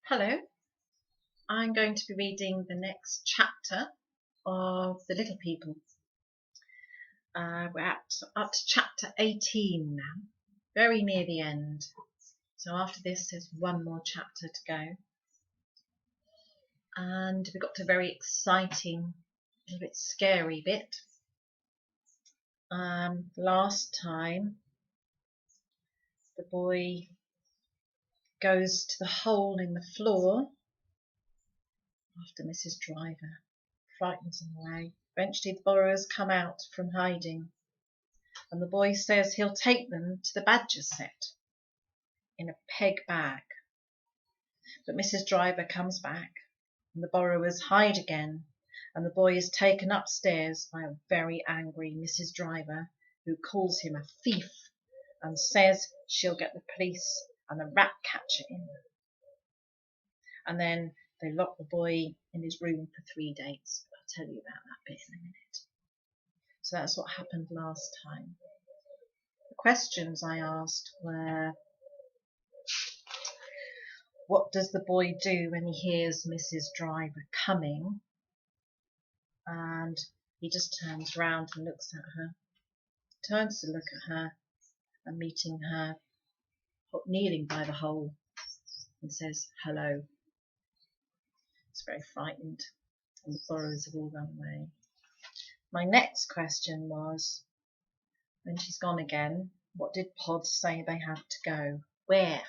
Hello, I'm going to be reading the next chapter of The Little People. We're up to chapter 18 now, very near the end. So after this, there's one more chapter to go. And we got to a very exciting, a little bit scary bit. Last time, the boy goes to the hole in the floor after Mrs. Driver frightens him away. Eventually the borrowers come out from hiding, and the boy says he'll take them to the badger set in a peg bag. But Mrs. Driver comes back, and the borrowers hide again, and the boy is taken upstairs by a very angry Mrs. Driver, who calls him a thief and says she'll get the police and the rat catcher in. And then they lock the boy in his room for 3 days. I'll tell you about that bit in a minute. So that's what happened last time. The questions I asked were, what does the boy do when he hears Mrs. Driver coming? And he just turns round and looks at her, turns to look at her, and meeting her kneeling by the hole, and says hello. He's very frightened, and the borrowers have all run away. My next question was, when she's gone again, what did Pod say they had to go? Where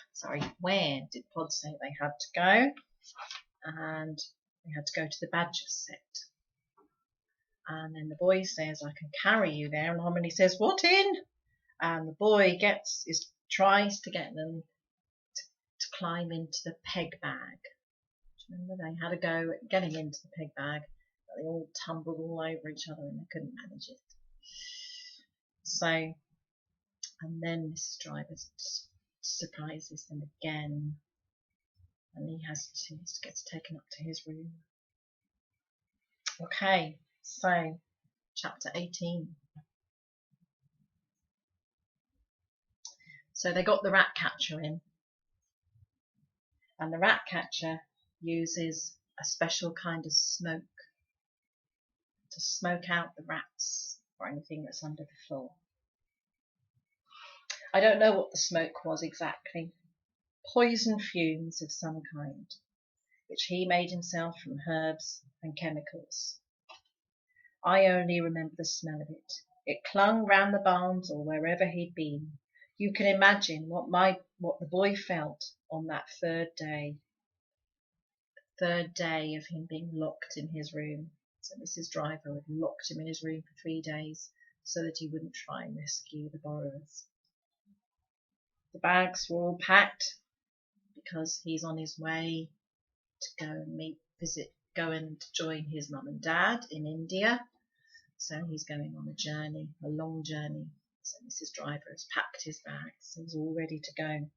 did Pod say they had to go? And they had to go to the badger set. And then the boy says, I can carry you there. And Harmony says, what in? And the boy tries to get them to climb into the peg bag. Remember, they had a go at getting into the peg bag, but they all tumbled all over each other and they couldn't manage it. So, and then Mrs. Driver surprises them again, and he gets taken up to his room. Okay, so chapter 18. So they got the rat catcher in, and the rat catcher uses a special kind of smoke to smoke out the rats or anything that's under the floor. I don't know what the smoke was exactly. Poison fumes of some kind, which he made himself from herbs and chemicals. I only remember the smell of it. It clung round the barns or wherever he'd been. You can imagine what the boy felt on that third day of him being locked in his room. So Mrs. Driver had locked him in his room for 3 days so that he wouldn't try and rescue the borrowers. The bags were all packed because he's on his way to go and join his mum and dad in India. So he's going on a long journey. So Mrs. Driver has packed his bags, so he's all ready to go.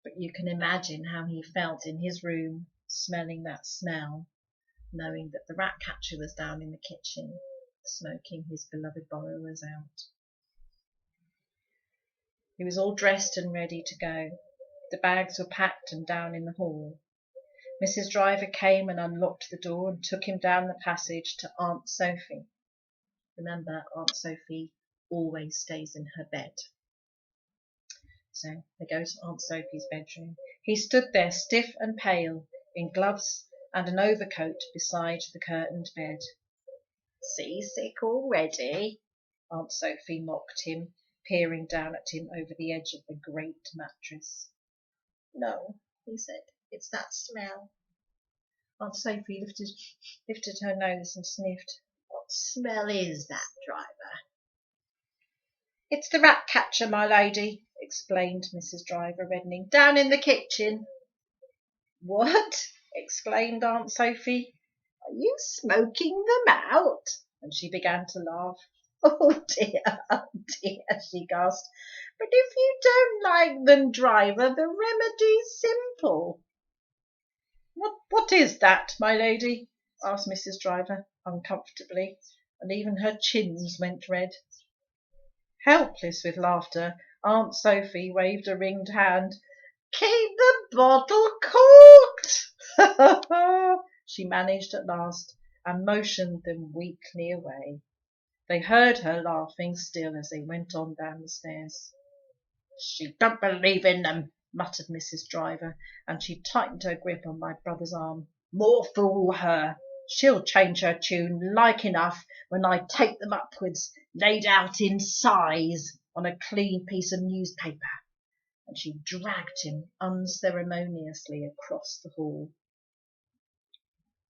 But you can imagine how he felt in his room, smelling that smell, knowing that the rat catcher was down in the kitchen, smoking his beloved borrowers out. He was all dressed and ready to go. The bags were packed and down in the hall. Mrs. Driver came and unlocked the door and took him down the passage to Aunt Sophie. Remember, Aunt Sophie always stays in her bed. So they go to Aunt Sophie's bedroom. He stood there stiff and pale, in gloves and an overcoat beside the curtained bed. Seasick already? Aunt Sophie mocked him, peering down at him over the edge of the great mattress. No, he said, it's that smell. Aunt Sophie lifted her nose and sniffed. What smell is that, Driver? It's the rat catcher, my lady, explained Mrs. Driver, reddening. Down in the kitchen. What? Exclaimed Aunt Sophie. Are you smoking them out? And she began to laugh. Oh dear, she gasped. But if you don't like them, Driver, the remedy's simple. What is that, my lady? Asked Mrs. Driver uncomfortably, and even her chins went red. Helpless with laughter, Aunt Sophie waved a ringed hand. Keep the bottle corked! She managed at last, and motioned them weakly away. They heard her laughing still as they went on down the stairs. She don't believe in them, muttered Mrs. Driver, and she tightened her grip on my brother's arm. More fool her! She'll change her tune like enough when I take them upwards, laid out in size, on a clean piece of newspaper. And she dragged him unceremoniously across the hall.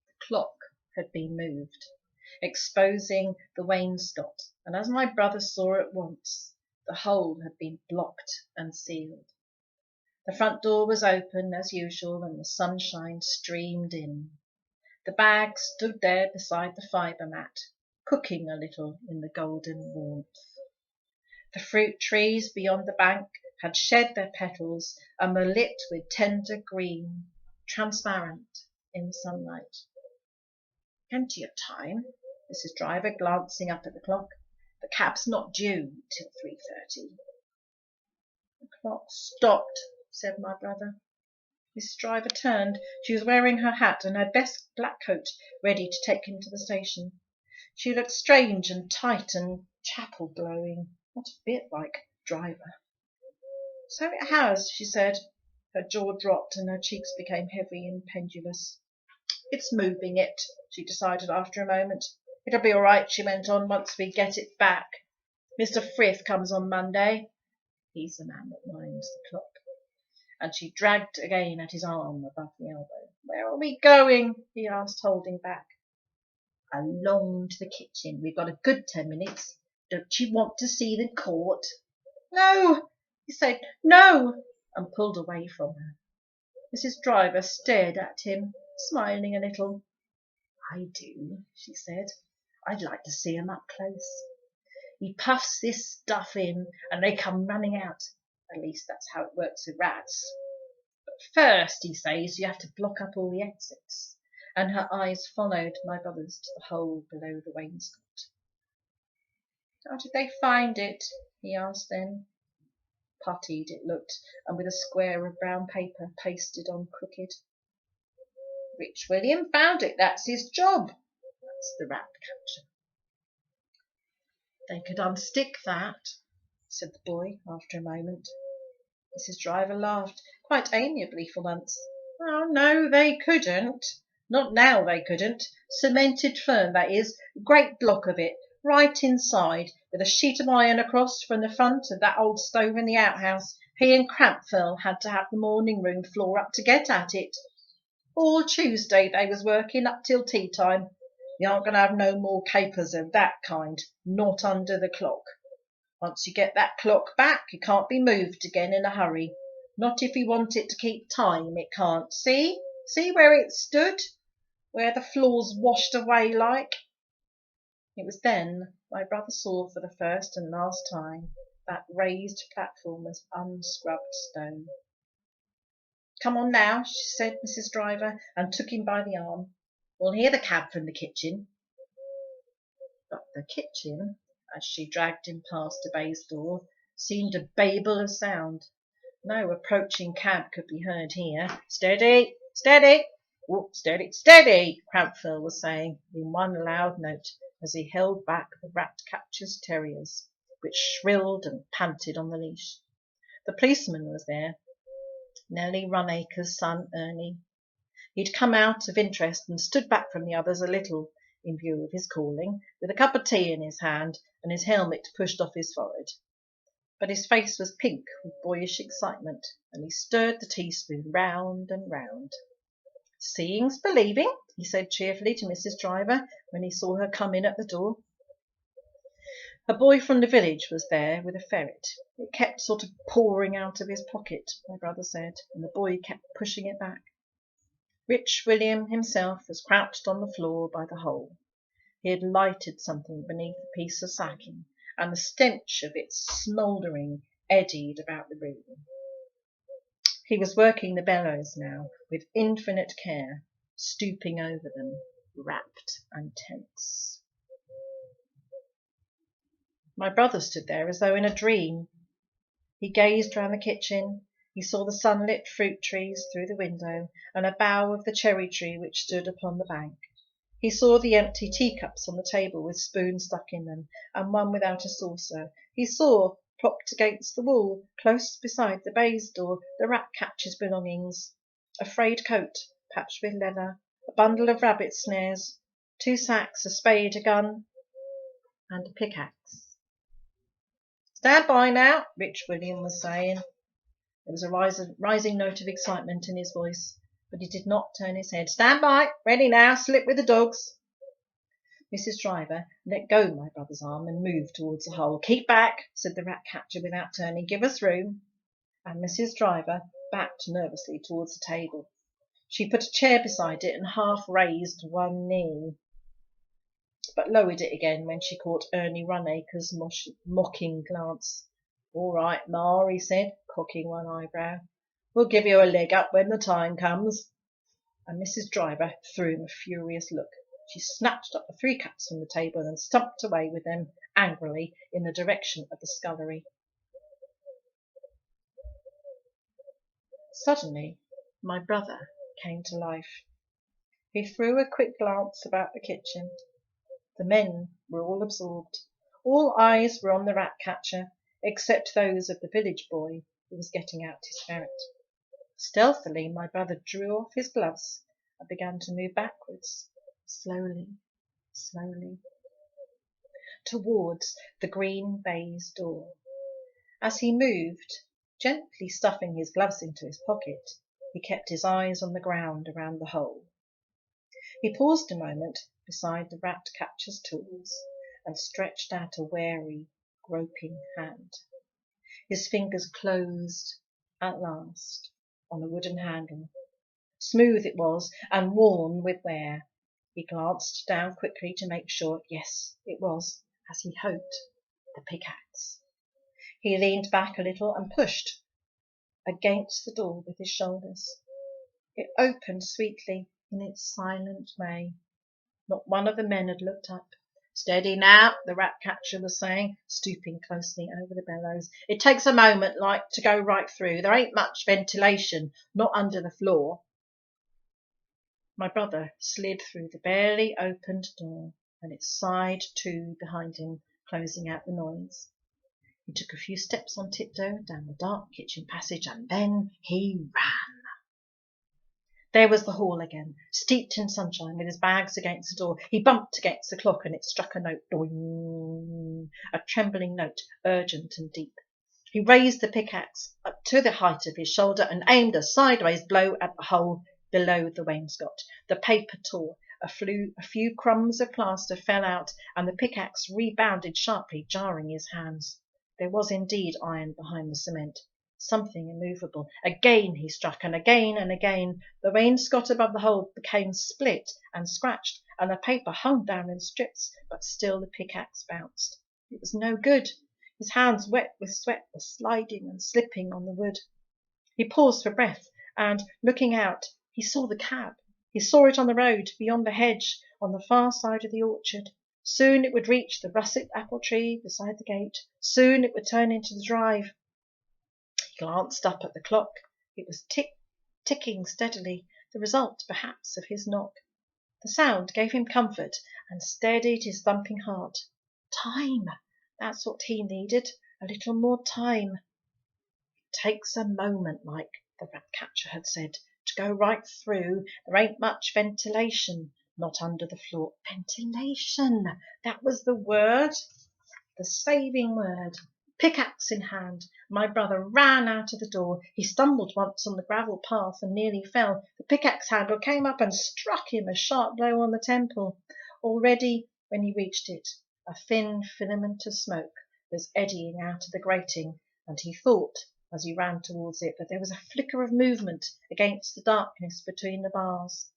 The clock had been moved, exposing the wainscot, and as my brother saw at once, the hole had been blocked and sealed. The front door was open as usual, and the sunshine streamed in. The bag stood there beside the fibre mat, cooking a little in the golden warmth. The fruit trees beyond the bank had shed their petals and were lit with tender green, transparent in the sunlight. Plenty of time, Mrs. Driver, glancing up at the clock. The cab's not due till 3:30. The clock stopped, said my brother. Mrs. Driver turned. She was wearing her hat and her best black coat, ready to take him to the station. She looked strange and tight and chapel-glowing, not a bit like Driver. So it has, she said. Her jaw dropped and her cheeks became heavy and pendulous. It's moving it, she decided after a moment. It'll be all right, she went on, once we get it back. Mr. Frith comes on Monday. He's the man that minds the clock. And she dragged again at his arm above the elbow. Where are we going? He asked, holding back. Along to the kitchen. We've got a good 10 minutes. Don't you want to see the court? No, he said, no, and pulled away from her. Mrs. Driver stared at him, smiling a little. I do, she said. I'd like to see 'em up close. He puffs this stuff in and they come running out. At least that's how it works with rats. But first, he says, you have to block up all the exits. And her eyes followed my brother's to the hole below the wainscot. How did they find it? He asked then. Puttied it looked, and with a square of brown paper pasted on crooked. Rich William found it. That's his job. That's the rat catcher. They could unstick that, said the boy after a moment. Mrs. Driver laughed, quite amiably for once. Oh, no, they couldn't. Not now, they couldn't. Cemented firm, that is. Great block of it, right inside, with a sheet of iron across from the front of that old stove in the outhouse. He and Crampfell had to have the morning room floor up to get at it. All Tuesday they was working up till tea time. You aren't going to have no more capers of that kind, not under the clock. Once you get that clock back, it can't be moved again in a hurry. Not if you want it to keep time, it can't. See? See where it stood? Where the floor's washed away like? It was then my brother saw for the first and last time that raised platform of unscrubbed stone. Come on now, said Mrs. Driver, and took him by the arm. We'll hear the cab from the kitchen. But the kitchen, as she dragged him past a baize door, seemed a babel of sound. No approaching cab could be heard here. Steady, steady, oh, steady, steady, Crampfell was saying in one loud note as he held back the rat-catcher's terriers, which shrilled and panted on the leash. The policeman was there, Nellie Runacre's son Ernie. He'd come out of interest and stood back from the others a little, in view of his calling, with a cup of tea in his hand and his helmet pushed off his forehead. But his face was pink with boyish excitement, and he stirred the teaspoon round and round. Seeing's believing, he said cheerfully to Mrs. Driver when he saw her come in at the door. A boy from the village was there with a ferret. It kept sort of pouring out of his pocket, my brother said, and the boy kept pushing it back. Rich William himself was crouched on the floor by the hole. He had lighted something beneath a piece of sacking, and the stench of it smouldering eddied about the room. He was working the bellows now with infinite care, stooping over them, rapt and tense. My brother stood there as though in a dream. He gazed round the kitchen, He saw the sunlit fruit trees through the window and a bough of the cherry tree which stood upon the bank. He saw the empty teacups on the table with spoons stuck in them, and one without a saucer. He saw, propped against the wall, close beside the baize door, the rat-catcher's belongings: a frayed coat, patched with leather, a bundle of rabbit snares, 2 sacks, a spade, a gun, and a pickaxe. "Stand by now," Rich William was saying. There was a rising note of excitement in his voice, but he did not turn his head. "Stand by! Ready now! Slip with the dogs!" Mrs. Driver let go my brother's arm and moved towards the hole. "Keep back," said the rat-catcher without turning. "Give us room." And Mrs. Driver backed nervously towards the table. She put a chair beside it and half raised one knee, but lowered it again when she caught Ernie Runacre's mocking glance. "All right, Ma," he said, cocking one eyebrow. "We'll give you a leg up when the time comes." And Mrs. Driver threw him a furious look. She snatched up the 3 cups from the table and stumped away with them angrily in the direction of the scullery. Suddenly, my brother came to life. He threw a quick glance about the kitchen. The men were all absorbed. All eyes were on the rat-catcher, except those of the village boy who was getting out his ferret. Stealthily, my brother drew off his gloves and began to move backwards, slowly, slowly, towards the green baize door. As he moved, gently stuffing his gloves into his pocket, he kept his eyes on the ground around the hole. He paused a moment beside the rat-catcher's tools and stretched out a wary, groping hand. His fingers closed, at last, on a wooden handle. Smooth it was and worn with wear. He glanced down quickly to make sure. Yes, it was, as he hoped, the pickaxe. He leaned back a little and pushed against the door with his shoulders. It opened sweetly in its silent way. Not one of the men had looked up. "Steady now," the rat-catcher was saying, stooping closely over the bellows. "It takes a moment like to go right through. There ain't much ventilation, not under the floor." My brother slid through the barely opened door, and it sighed to behind him, closing out the noise. He took a few steps on tiptoe down the dark kitchen passage, and then he ran. There was the hall again, steeped in sunshine, with his bags against the door. He bumped against the clock, and it struck a note, doing, a trembling note, urgent and deep. He raised the pickaxe up to the height of his shoulder and aimed a sideways blow at the hole below the wainscot. The paper tore. A few crumbs of plaster fell out, and the pickaxe rebounded sharply, jarring his hands. There was indeed iron behind the cement. Something immovable. Again he struck, and again and again. The wainscot above the hole became split and scratched, and the paper hung down in strips, but still the pickaxe bounced. It was no good. His hands, wet with sweat, were sliding and slipping on the wood. He paused for breath, and, looking out, he saw the cab. He saw it on the road, beyond the hedge, on the far side of the orchard. Soon it would reach the russet apple tree beside the gate. Soon it would turn into the drive. He glanced up at the clock. It was ticking steadily, the result, perhaps, of his knock. The sound gave him comfort and steadied his thumping heart. Time! That's what he needed, a little more time. It takes a moment, like the rat-catcher had said, to go right through. There ain't much ventilation, not under the floor. Ventilation! That was the word, the saving word. Pickaxe in hand, my brother ran out of the door. He stumbled once on the gravel path and nearly fell. The pickaxe handle came up and struck him a sharp blow on the temple. Already, when he reached it, a thin filament of smoke was eddying out of the grating, and he thought, as he ran towards it, that there was a flicker of movement against the darkness between the bars.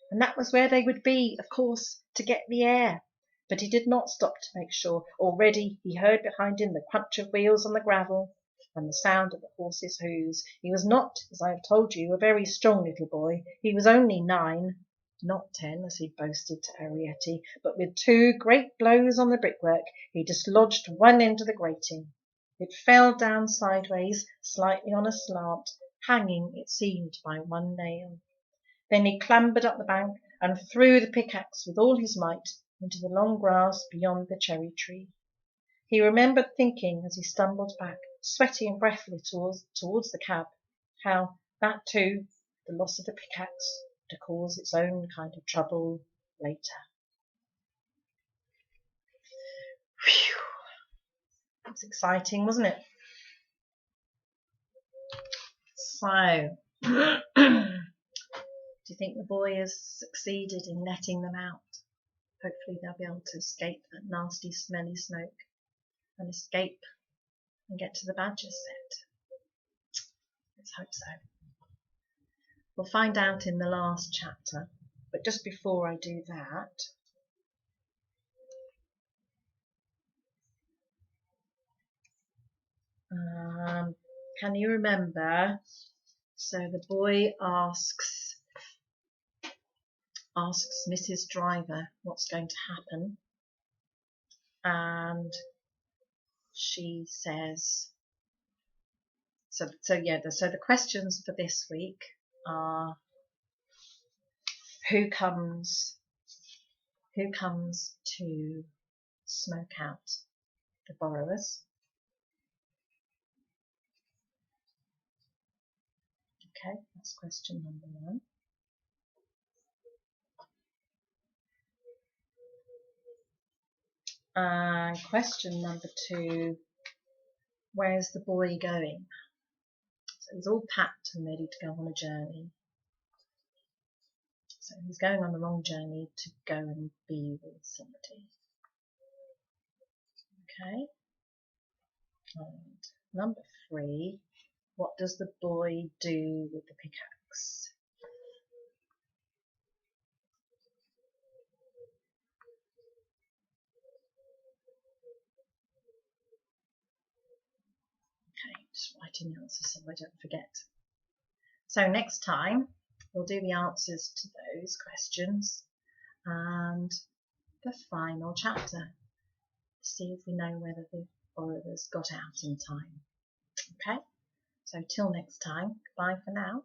And that was where they would be, of course, to get the air. But he did not stop to make sure. Already he heard behind him the crunch of wheels on the gravel and the sound of the horses' hoofs. He was not, as I have told you, a very strong little boy. He was only 9, not 10, as he boasted to Arrietty, but with 2 great blows on the brickwork he dislodged one end of the grating. It fell down sideways, slightly on a slant, hanging, it seemed, by one nail. Then he clambered up the bank and threw the pickaxe with all his might into the long grass beyond the cherry tree. He remembered thinking as he stumbled back, sweaty and breathless, towards the cab, how that too, the loss of the pickaxe, would cause its own kind of trouble later. Phew. That was exciting, wasn't it? So, do you think the boy has succeeded in letting them out? Hopefully they'll be able to escape that nasty, smelly smoke and escape and get to the badger set. Let's hope so. We'll find out in the last chapter, but just before I do that, can you remember? So the boy asks Mrs. Driver what's going to happen, and she says, so the questions for this week are, who comes to smoke out the borrowers? Okay, that's question number 1. Question number 2, where's the boy going? So he's all packed and ready to go on a journey. So he's going on the wrong journey to go and be with somebody. Okay. And number 3, what does the boy do with the pickaxe? Okay, just writing the answers so I don't forget. So next time we'll do the answers to those questions and the final chapter to see if we know whether the borrowers got out in time. Okay, so till next time, bye for now.